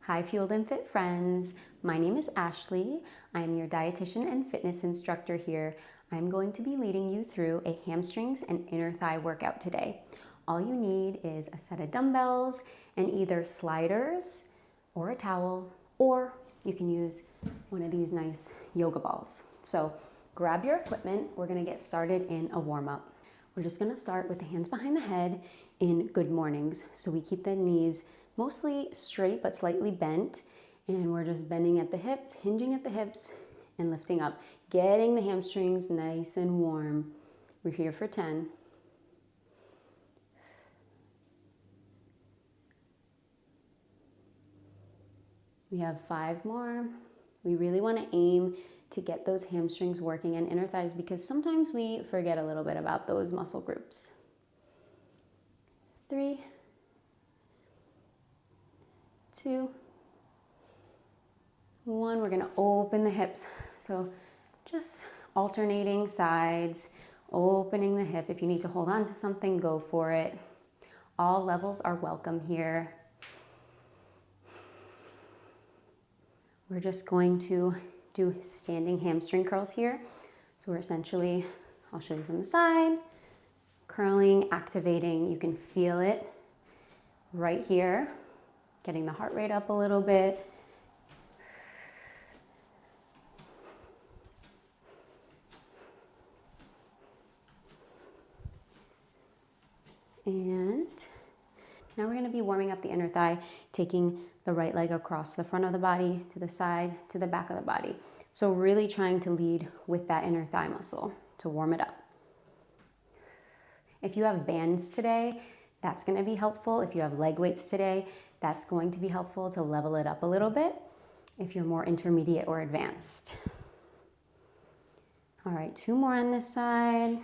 Hi Fueled and Fit friends, my name is Ashley. I am your dietitian and fitness instructor here. I'm going to be leading you through a hamstrings and inner thigh workout today. All you need is a set of dumbbells and either sliders or a towel, or you can use one of these nice yoga balls. So grab your equipment. We're gonna get started in a warm-up. We're just gonna start with the hands behind the head in good mornings. So we keep the knees mostly straight but slightly bent, and we're just bending at the hips, hinging at the hips, and lifting up, getting the hamstrings nice and warm. We're here for 10. We have 5 more. We really want to aim to get those hamstrings working and inner thighs because sometimes we forget a little bit about those muscle groups. 3, 2, 1. We're gonna open the hips. So just alternating sides, opening the hip. If you need to hold on to something, go for it. All levels are welcome here. We're just going to do standing hamstring curls here. So we're essentially, I'll show you from the side, curling, activating. You can feel it right here. Getting the heart rate up a little bit. And now we're going to be warming up the inner thigh, taking the right leg across the front of the body, to the side, to the back of the body. So really trying to lead with that inner thigh muscle to warm it up. If you have bands today, that's going to be helpful. If you have leg weights today, that's going to be helpful to level it up a little bit if you're more intermediate or advanced. All right, 2 more on this side.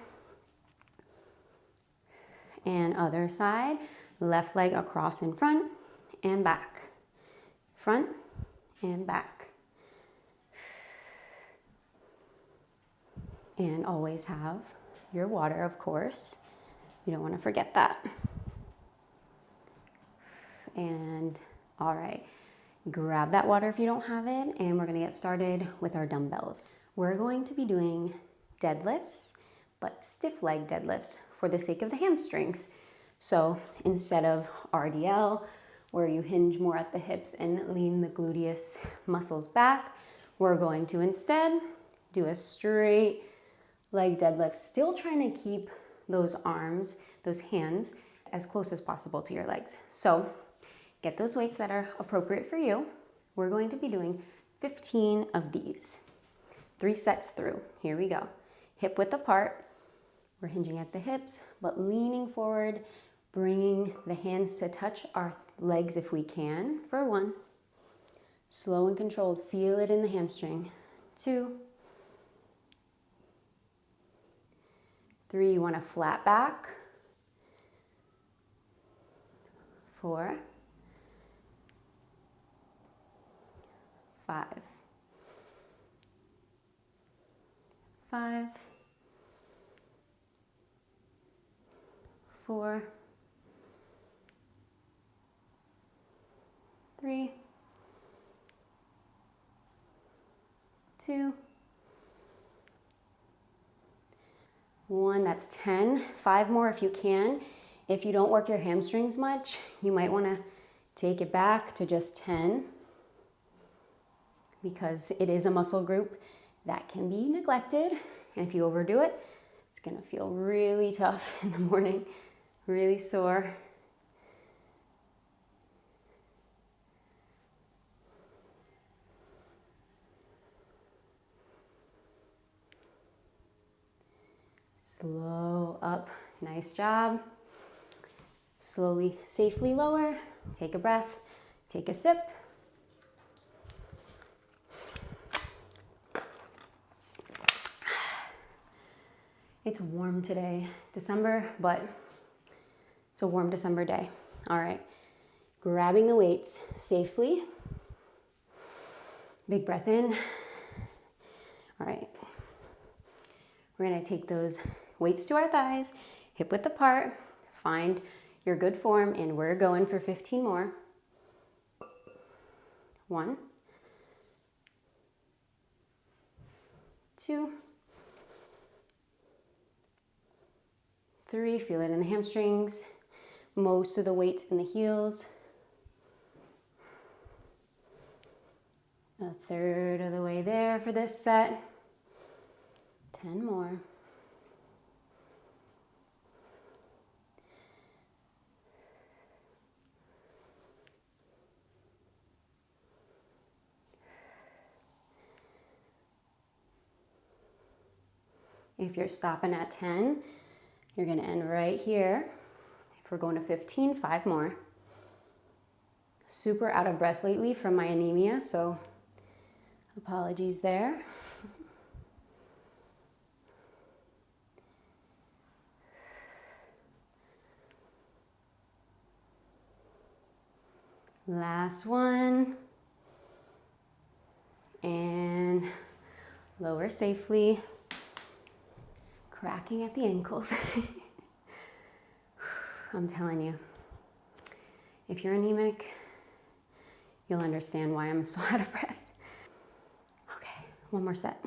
And other side, left leg across in front and back. Front and back. And always have your water, of course. You don't want to forget that. And all right, grab that water if you don't have it, and we're gonna get started with our dumbbells. We're going to be doing deadlifts, but stiff leg deadlifts for the sake of the hamstrings. So instead of RDL, where you hinge more at the hips and lean the gluteus muscles back, we're going to instead do a straight leg deadlift, still trying to keep those arms, those hands, as close as possible to your legs. So get those weights that are appropriate for you. We're going to be doing 15 of these, 3 sets through. Here we go. Hip width apart. We're hinging at the hips, but leaning forward, bringing the hands to touch our legs if we can for 1. Slow and controlled. Feel it in the hamstring. 2. 3, you want to flat back. 4. 5. 5. 4. 3. 2. 1. That's 10. 5 more if you can. If you don't work your hamstrings much, you might want to take it back to just 10 because it is a muscle group that can be neglected. And if you overdo it, it's going to feel really tough in the morning, really sore. Slow up. Nice job. Slowly, safely lower. Take a breath. Take a sip. It's warm today, December, but it's a warm December day. All right, grabbing the weights safely. Big breath in. All right, we're gonna take those weights to our thighs, hip width apart, find your good form, and we're going for 15 more. 1, 2, 3, feel it in the hamstrings, most of the weight's in the heels. A third of the way there for this set. 10 more. If you're stopping at 10, you're gonna end right here. If we're going to 15, 5 more. Super out of breath lately from my anemia, so apologies there. Last one. And lower safely. Cracking at the ankles. I'm telling you, if you're anemic, you'll understand why I'm so out of breath. Okay, one more set.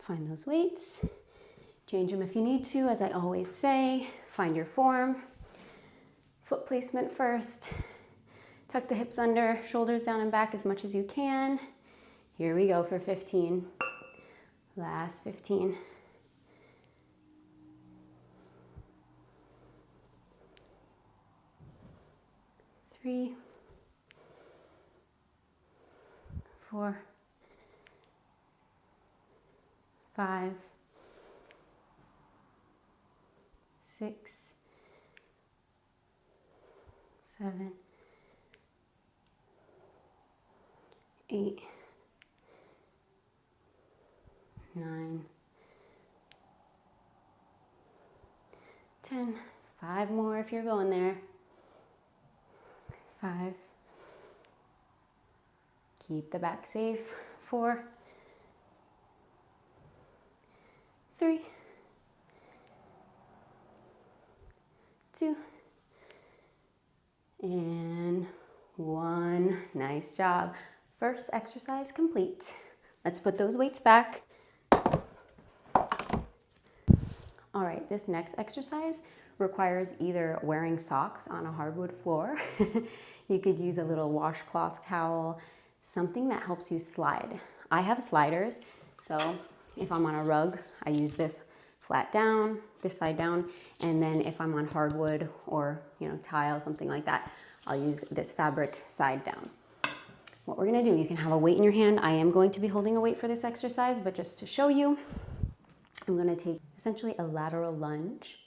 Find those weights. Change them if you need to, as I always say. Find your form. Foot placement first. Tuck the hips under, shoulders down and back as much as you can. Here we go for 15. Last 15. 3, 4, 5, 6, 7, 8, 9, 10. 5 more if you're going there. 5. Keep the back safe. 4, 3, 2, and 1. Nice job. First exercise complete. Let's put those weights back. All right, this next exercise requires either wearing socks on a hardwood floor. You could use a little washcloth towel, something that helps you slide. I have sliders, so if I'm on a rug, I use this flat down, this side down, and then if I'm on hardwood or tile, something like that, I'll use this fabric side down. What we're gonna do, you can have a weight in your hand. I am going to be holding a weight for this exercise, but just to show you, I'm gonna take essentially a lateral lunge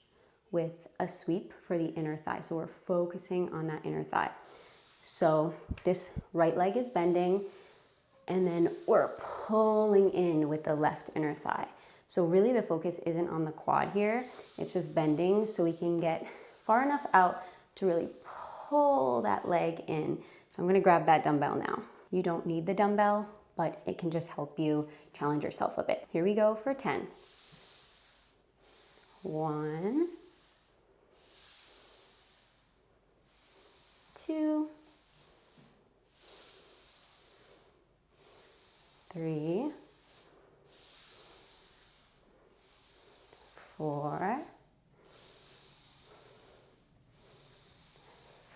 with a sweep for the inner thigh. So we're focusing on that inner thigh. So this right leg is bending, and then we're pulling in with the left inner thigh. So really the focus isn't on the quad here, it's just bending so we can get far enough out to really pull that leg in. So I'm gonna grab that dumbbell now. You don't need the dumbbell, but it can just help you challenge yourself a bit. Here we go for 10. 1, 2, 3, 4,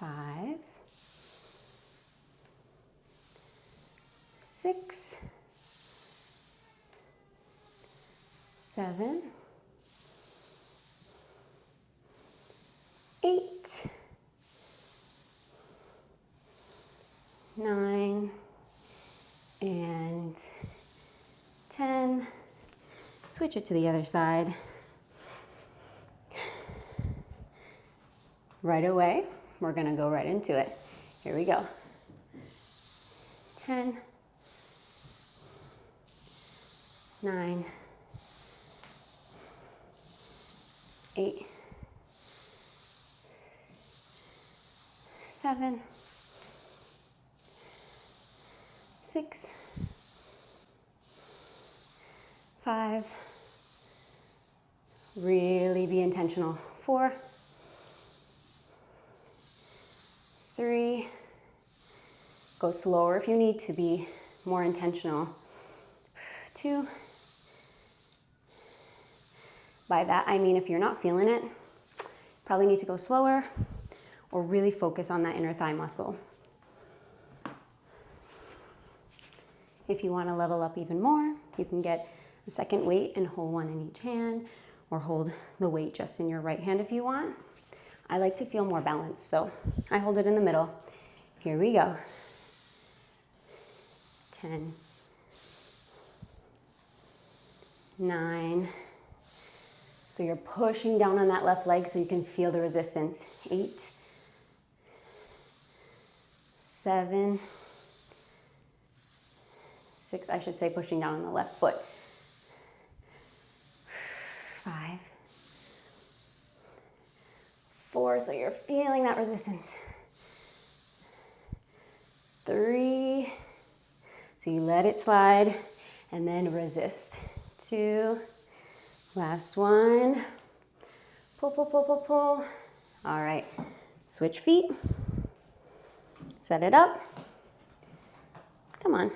5, 6, 7, 8, 9, and 10. Switch it to the other side. Right away, we're gonna go right into it. Here we go. 10, 9, 8, 7, 6, 5, really be intentional. 4, 3, Go slower if you need to be more intentional. 2. By that, I mean if you're not feeling it, probably need to go slower or really focus on that inner thigh muscle. If you want to level up even more, you can get a second weight and hold one in each hand, or hold the weight just in your right hand if you want. I like to feel more balanced, so I hold it in the middle. Here we go. 10, 9. So you're pushing down on that left leg so you can feel the resistance. 8, 7, 6, I should say, pushing down on the left foot. 5, 4, so you're feeling that resistance. 3, so you let it slide and then resist. 2, last one. Pull, pull, pull, pull, pull. All right, switch feet. Set it up. Come on,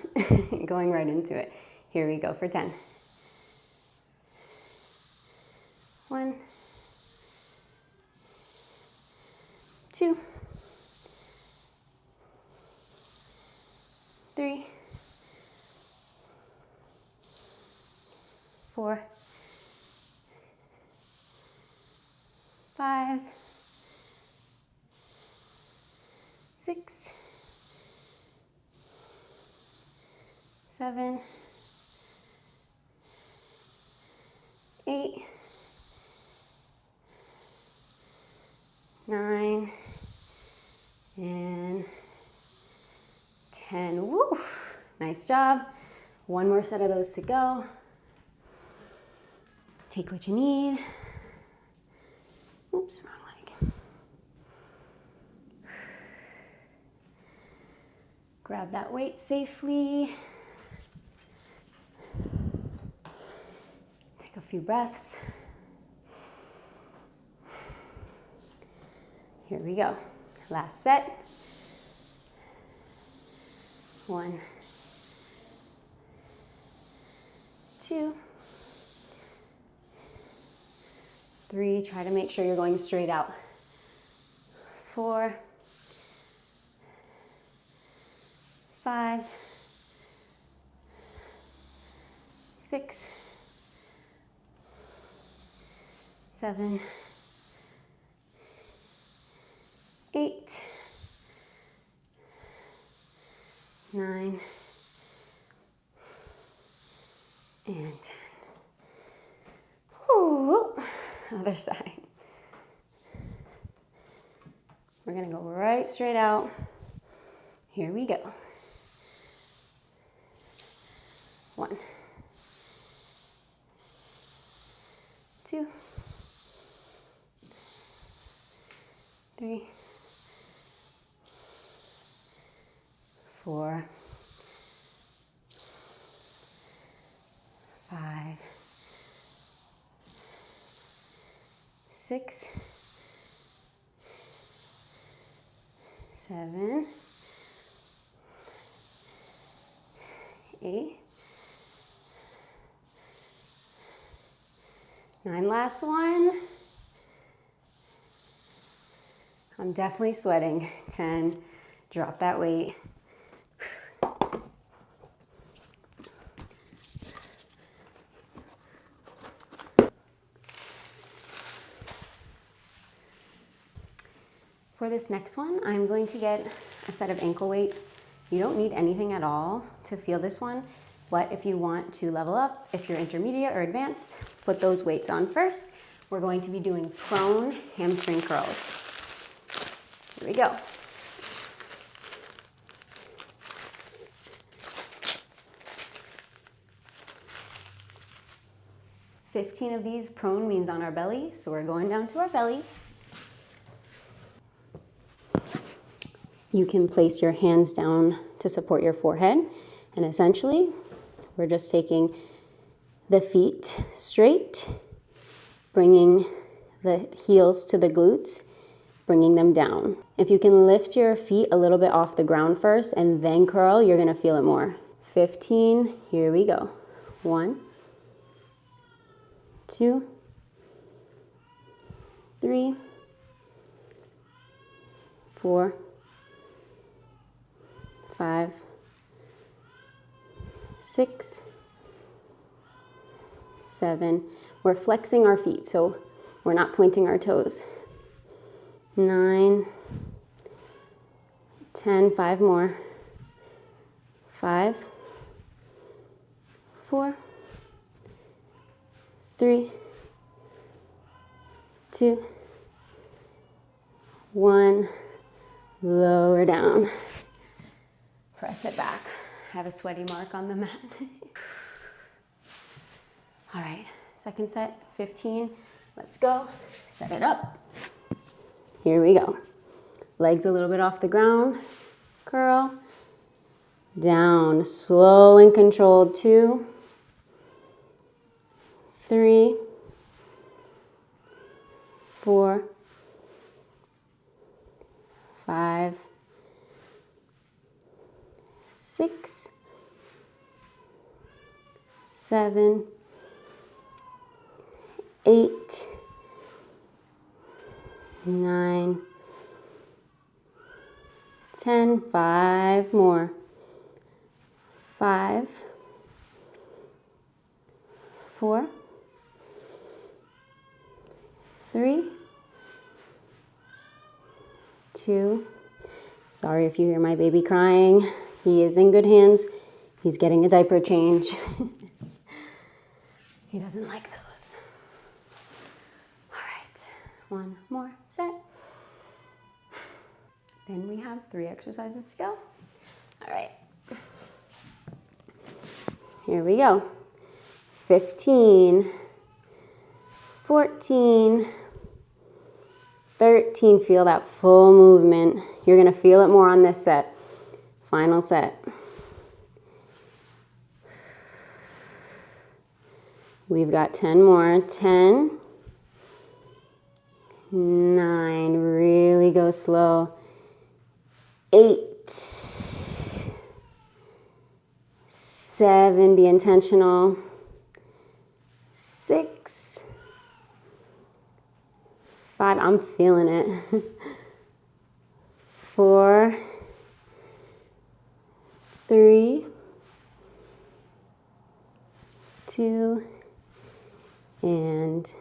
going right into it. Here we go for 10. 1, 2, 3, 4, 5, 6, 7, 8, 9, and 10. Woo! Nice job. One more set of those to go. Take what you need. Oops, wrong leg. Grab that weight safely. Take a few breaths. Here we go. Last set. 1, 2, 3. Try to make sure you're going straight out. 4, 5, 6, 7, 8, 9, and 10. Woo. Other side. We're gonna go right straight out. Here we go. 1, 2, 3, 4, 5, 6, 7, 8, 9. Last one. I'm definitely sweating. 10. Drop that weight. For this next one, I'm going to get a set of ankle weights. You don't need anything at all to feel this one, but if you want to level up, if you're intermediate or advanced, put those weights on first. We're going to be doing prone hamstring curls. Here we go. $15 of these. Prone means on our belly, so we're going down to our bellies. You can place your hands down to support your forehead, and essentially we're just taking the feet straight, bringing the heels to the glutes, bringing them down. If you can lift your feet a little bit off the ground first and then curl, you're gonna feel it more. 15, here we go. 1, 2, 3, 4, 5, 6, 7. We're flexing our feet, so we're not pointing our toes. 9, 10, 5 more. 5, 4, 3, 2, 1. Lower down. Press it back. I have a sweaty mark on the mat. All right, second set, 15. Let's go. Set it up. Here we go. Legs a little bit off the ground. Curl. Down. Slow and controlled. 2, 3, 4, 5, 6, 7, 8, 9, 10, 5 more. 5, 4, 3, 2. Sorry if you hear my baby crying. He is in good hands. He's getting a diaper change. He doesn't like those. All right, one more set. Then we have 3 exercises to go. All right. Here we go. 15, 14, 13. Feel that full movement. You're gonna feel it more on this set. Final set. We've got 10 more. 10, 9, really go slow. 8, 7, be intentional. 6, 5, I'm feeling it. 4, 3, 2, and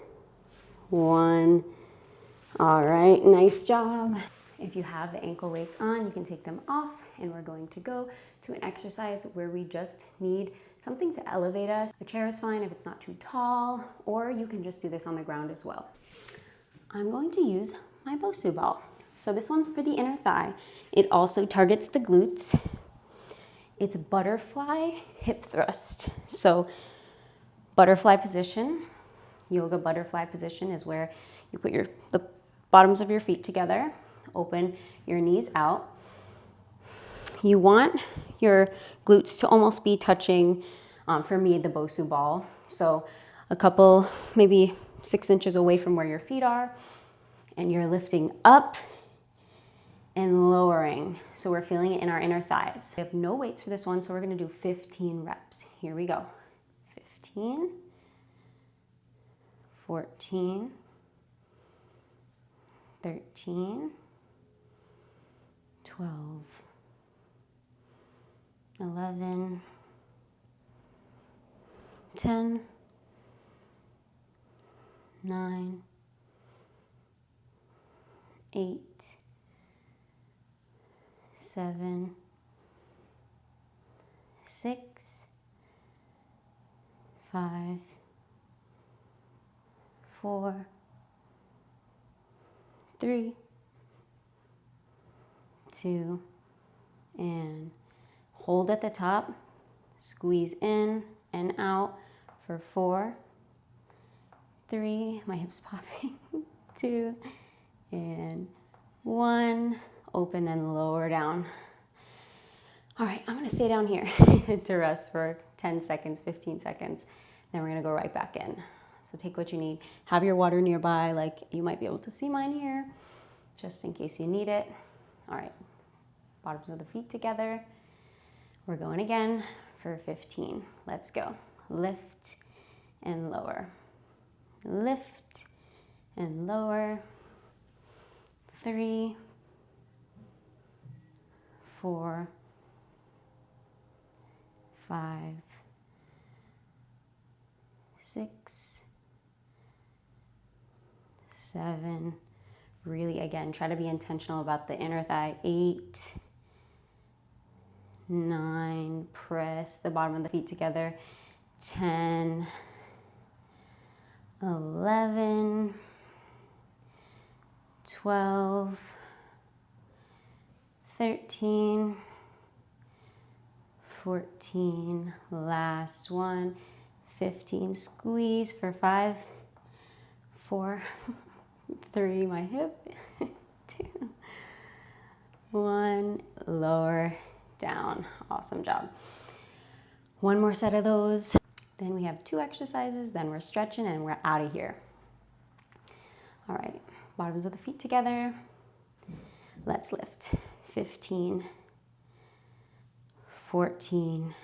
1. All right, nice job. If you have the ankle weights on, you can take them off, and we're going to go to an exercise where we just need something to elevate us. The chair is fine if it's not too tall, or you can just do this on the ground as well. I'm going to use my Bosu ball. So this one's for the inner thigh. It also targets the glutes. It's butterfly hip thrust. So butterfly position, yoga butterfly position is where you put the bottoms of your feet together, open your knees out. You want your glutes to almost be touching, for me, the Bosu ball. So a couple, maybe 6 inches away from where your feet are, and you're lifting up and lowering. So we're feeling it in our inner thighs. We have no weights for this one, so we're gonna do 15 reps. Here we go. 15, 14, 13, 12, 11, 10, 9, 8, 7, 6, 5, 4, 3, 2, and hold at the top, squeeze in and out for 4, 3, my hips popping, 2, and 1, open and lower down. All right, I'm gonna stay down here to rest for 10 seconds, 15 seconds, then we're gonna go right back in. So take what you need. Have your water nearby, like you might be able to see mine here. just in case you need it. All right, bottoms of the feet together. We're going again for 15. Let's go. Lift and lower. Lift and lower. 3, 4, 5, 6, 7. Really, again, try to be intentional about the inner thigh. 8, 9, press the bottom of the feet together. 10, 11, 12, 13, 14, last one, 15, squeeze for 5, 4, 3, my hip, 2, 1, lower down. Awesome job. One more set of those. Then we have 2 exercises, then we're stretching and we're out of here. All right, bottoms of the feet together. Let's lift. 15, 14,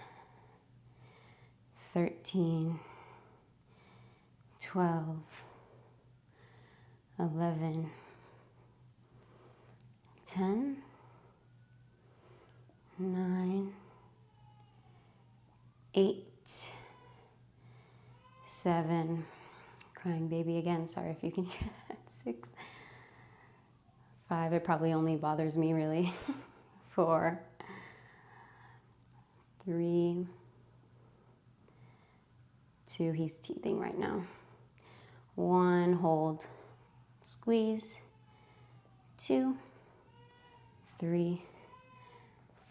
13, 12, 11, 10, 9, 8, 7, crying baby again, sorry if you can hear that, 6, 5, it probably only bothers me really, 4, 3, 2, he's teething right now, 1, hold, squeeze, 2, 3,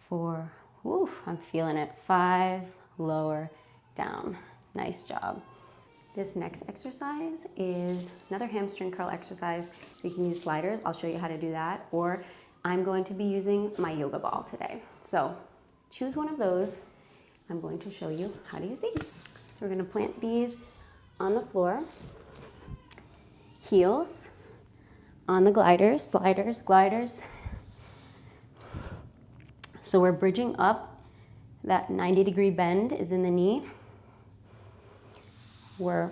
4, woo, I'm feeling it, 5, lower down. Nice job. This next exercise is another hamstring curl exercise. You can use sliders. I'll show you how to do that. Or I'm going to be using my yoga ball today. So choose one of those. I'm going to show you how to use these. So we're going to plant these on the floor. Heels on the gliders, sliders, gliders. So we're bridging up. That 90-degree bend is in the knee. We're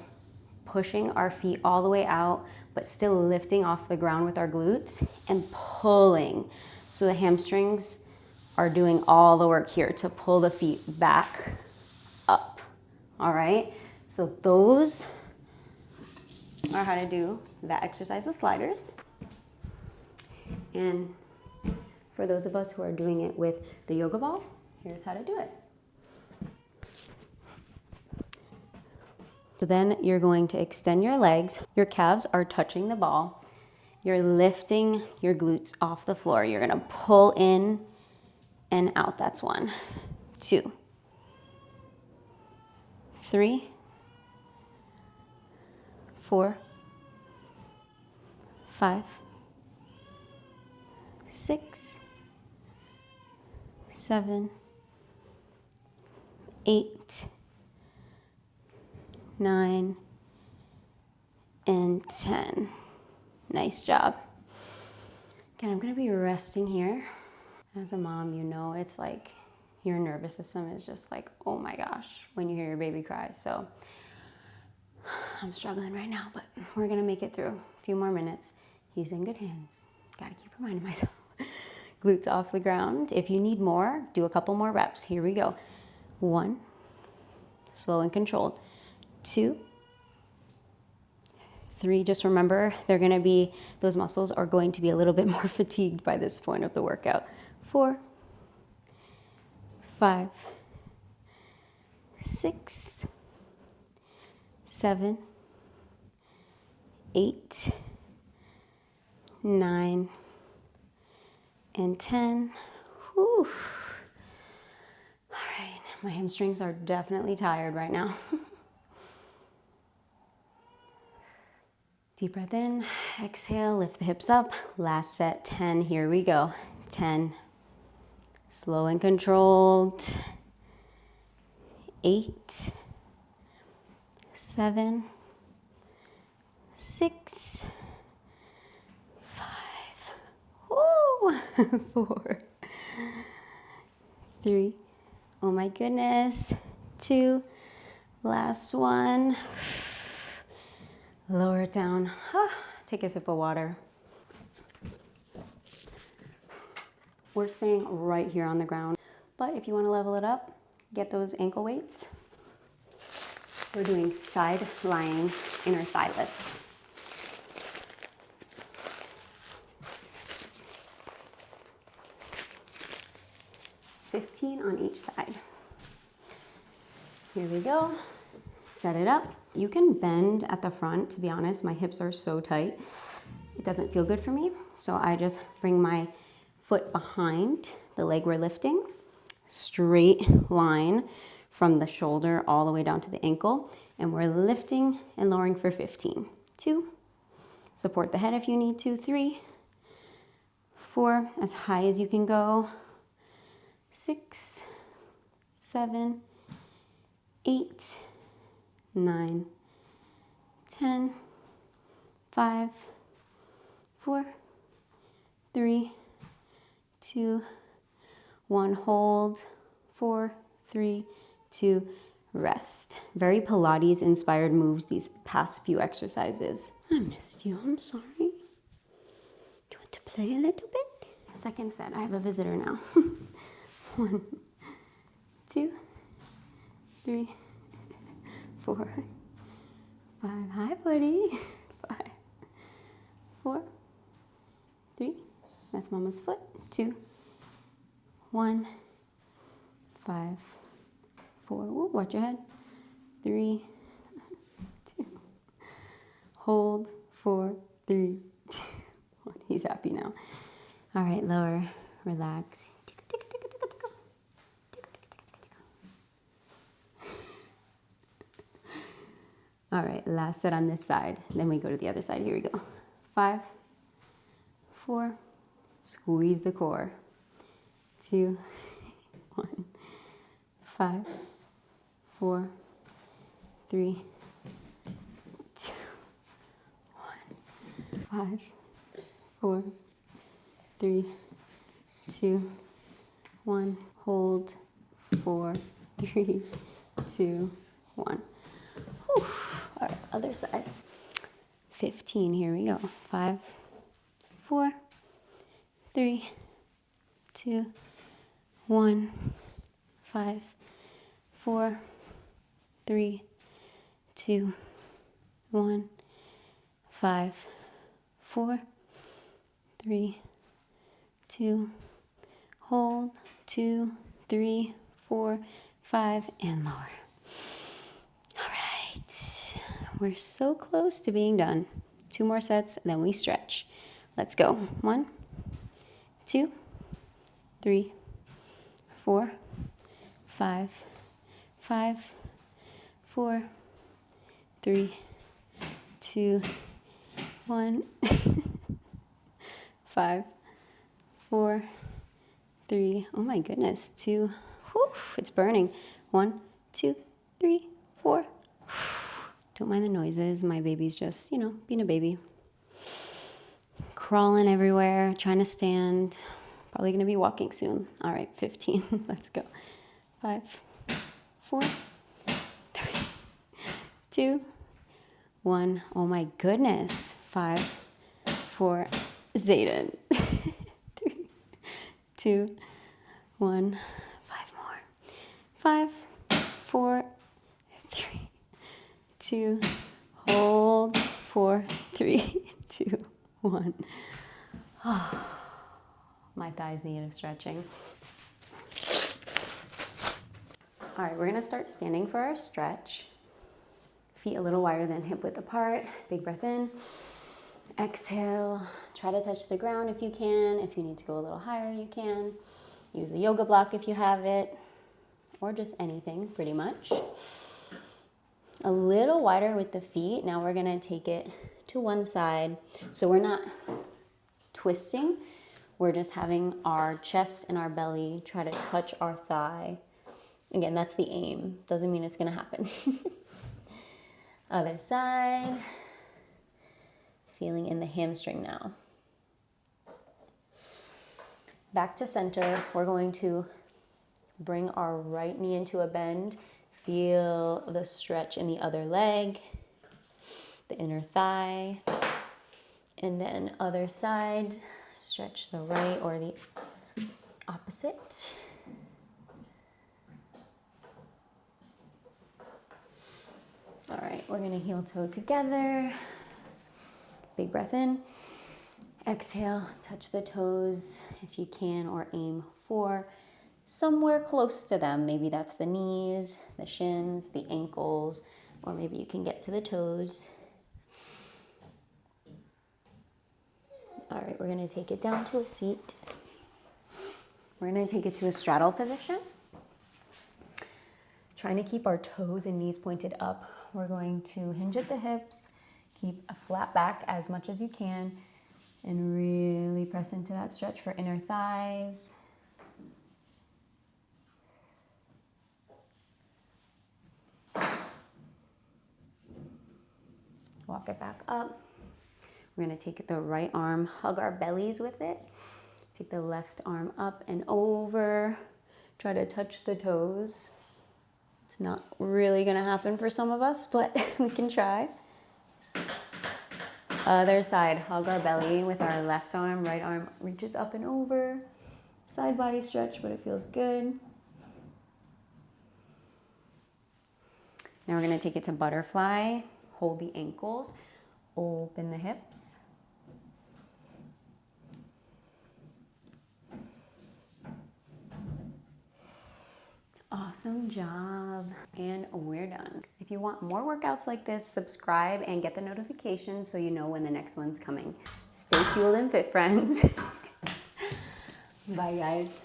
pushing our feet all the way out, but still lifting off the ground with our glutes and pulling. So the hamstrings are doing all the work here to pull the feet back up. All right? So those are how to do that exercise with sliders. And for those of us who are doing it with the yoga ball, here's how to do it. So then you're going to extend your legs. Your calves are touching the ball. You're lifting your glutes off the floor. You're gonna pull in and out. That's 1, 2, 3, 4, 5, 6, 7, 8, 9, and 10. Nice job. Again, I'm gonna be resting here. As a mom, you know it's like your nervous system is just like, oh my gosh, when you hear your baby cry. So I'm struggling right now, but we're gonna make it through a few more minutes. He's in good hands. Gotta keep reminding myself. Glutes off the ground. If you need more, do a couple more reps. Here we go. 1, slow and controlled. 2, 3, just remember those muscles are going to be a little bit more fatigued by this point of the workout. 4, 5, 6, 7, 8, 9, and 10. Whew. All right, my hamstrings are definitely tired right now. Deep breath in, exhale, lift the hips up. Last set, 10, here we go. 10, slow and controlled. 8, 7, 6, 5, 4, 3, oh my goodness, 2, last one. Lower it down. Take a sip of water. We're staying right here on the ground, but if you want to level it up, get those ankle weights. We're doing side lying inner thigh lifts. $15 on each side. Here we go. Set it up. You can bend at the front. To be honest, my hips are so tight. It doesn't feel good for me. So I just bring my foot behind the leg we're lifting. Straight line from the shoulder all the way down to the ankle. And we're lifting and lowering for 15. 2. Support the head if you need to. 3, 4, as high as you can go. 6, 7, 8, 9, 10, 5, 4, 3, 2, 1. Hold. 4, 3, 2, rest. Very Pilates inspired moves these past few exercises. I missed you, I'm sorry. Do you want to play a little bit? Second set, I have a visitor now. 1, 2, 3, 4, 5. Hi, buddy. 5, 4, 3. That's mama's foot. 2, 1, 5, 4. Ooh, watch your head. 3, 2. Hold. 4, 3, 2, 1. He's happy now. All right, lower. Relax. All right, last set on this side. Then we go to the other side. Here we go. 5, 4. Squeeze the core. 2, 1. 5, 4, 3, 2, 1. 5, 4, 3, 2, 1. Hold. 4, 3, 2, 1. Whew. All right, other side. 15, here we go. 5, 4, 3, 2, 1. 5, 4, 3, 2, 1. 5, 4, 3, 2. Hold. 2, 3, 4, 5, and lower. All right, we're so close to being done. 2 more sets, then we stretch. Let's go. 1, 2, 3, 4, 5, 5, 4, 3, 2, 1. 5, 4, 3. Oh my goodness. 2. Whew, it's burning. 1, 2, 3, 4. Don't mind the noises. My baby's just, being a baby. Crawling everywhere, trying to stand. Probably going to be walking soon. All right, 15. Let's go. 5, 4, 3, 2, 1. Oh my goodness. 5, 4. Zayden. 3, 2, 1. 5 more. 5, 4, 3, 2. Hold. 4, 3, 2, 1. Oh, my thighs need a stretching. All right, we're gonna start standing for our stretch. Feet a little wider than hip width apart. Big breath in. Exhale. Try to touch the ground if you can. If you need to go a little higher, you can. Use a yoga block if you have it, or just anything, pretty much. A little wider with the feet. Now we're gonna take it to one side. So we're not twisting. We're just having our chest and our belly try to touch our thigh. Again, that's the aim. Doesn't mean it's gonna happen. Other side. Feeling in the hamstring now. Back to center. We're going to bring our right knee into a bend. Feel the stretch in the other leg, the inner thigh, and then other side. Stretch the right or the opposite. All right, we're gonna heel toe together. Big breath in. Exhale, touch the toes if you can, or aim for somewhere close to them. Maybe that's the knees, the shins, the ankles, or maybe you can get to the toes. All right, we're gonna take it down to a seat. We're gonna take it to a straddle position. Trying to keep our toes and knees pointed up. We're going to hinge at the hips, keep a flat back as much as you can, and really press into that stretch for inner thighs. Walk it back up. We're gonna take the right arm, hug our bellies with it. Take the left arm up and over. Try to touch the toes. It's not really gonna happen for some of us, but we can try. Other side, hug our belly with our left arm. Right arm reaches up and over. Side body stretch, but it feels good. Now we're gonna take it to butterfly. Hold the ankles, open the hips. Awesome job. And we're done. If you want more workouts like this, subscribe and get the notification so you know when the next one's coming. Stay fueled and fit, friends. Bye, guys.